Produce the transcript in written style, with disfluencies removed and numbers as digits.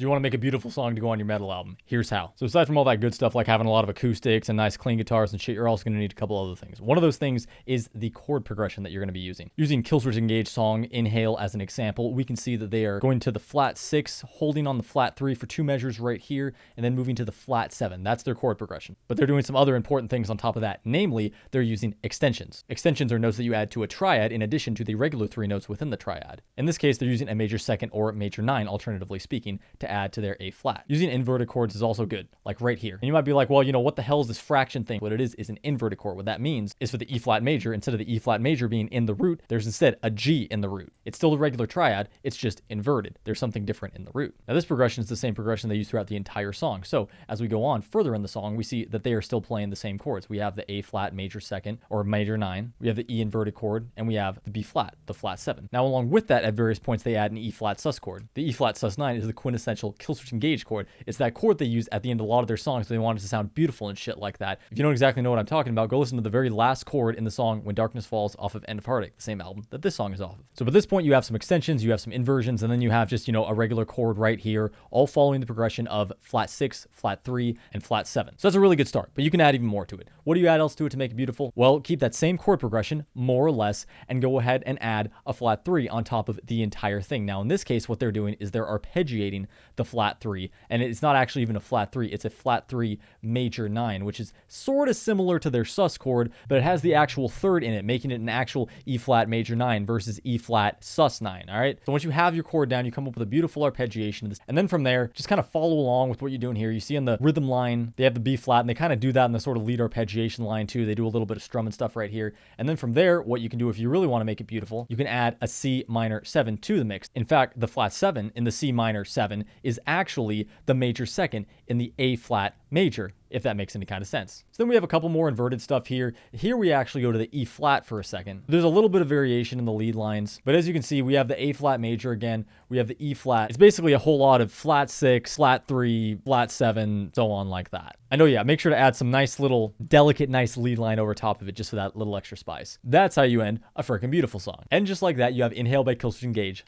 Do you want to make a beautiful song to go on your metal album? Here's how. So aside from all that good stuff like having a lot of acoustics and nice clean guitars and shit, you're also going to need a couple other things. One of those things is the chord progression that you're going to be using. Using Killswitch Engage song Inhale as an example, we can see that they are going to the flat 6, holding on the flat 3 for 2 measures right here, and then moving to the flat 7. That's their chord progression. But they're doing some other important things on top of that. Namely, they're using extensions. Extensions are notes that you add to a triad in addition to the regular 3 notes within the triad. In this case, they're using a major 2nd or major 9, alternatively speaking, to add to their A flat. Using inverted chords is also good, like right here. And you might be like, well, you know, what the hell is this fraction thing? What it is an inverted chord. What that means is for the E flat major, instead of the E flat major being in the root, there's instead a G in the root. It's still a regular triad, it's just inverted. There's something different in the root. Now this progression is the same progression they use throughout the entire song. So as we go on further in the song, we see that they are still playing the same chords. We have the A flat major 2nd or major 9. We have the E inverted chord, and we have the B flat, the flat 7. Now along with that, at various points, they add an E flat sus chord. The E flat sus 9 is the quintessential Killswitch Engage chord. It's that chord they use at the end of a lot of their songs, so they want it to sound beautiful and shit like that. If you don't exactly know what I'm talking about, go listen to the very last chord in the song When Darkness Falls off of End of Heartache, the same album that this song is off of. So at this point, you have some extensions, you have some inversions, and then you have just, you know, a regular chord right here, all following the progression of flat 6, flat 3, and flat 7. So that's a really good start, but you can add even more to it. What do you add else to it to make it beautiful? Well, keep that same chord progression, more or less, and go ahead and add a flat 3 on top of the entire thing. Now, in this case, what they're doing is they're arpeggiating the flat 3, and it's not actually even a flat 3, it's a flat 3 major 9, which is sort of similar to their sus chord, but it has the actual third in it, making it an actual E flat major 9 versus E flat sus 9, all right? So once you have your chord down, you come up with a beautiful arpeggiation of this, and then from there, just kind of follow along with what you're doing here. You see in the rhythm line, they have the B flat, and they kind of do that in the sort of lead arpeggiation line too. They do a little bit of strum and stuff right here, and then from there, what you can do if you really want to make it beautiful, you can add a C minor 7 to the mix. In fact, the flat 7 in the C minor 7 is actually the major 2nd in the A flat major, if that makes any kind of sense. So then we have a couple more inverted stuff here. Here we actually go to the E flat for a second. There's a little bit of variation in the lead lines, but as you can see, we have the A flat major again, we have the E flat. It's basically a whole lot of flat 6, flat 3, flat 7, so on like that. I know, yeah, make sure to add some nice little delicate, nice lead line over top of it just for that little extra spice. That's how you end a freaking beautiful song. And just like that, you have Inhale by Killswitch Engage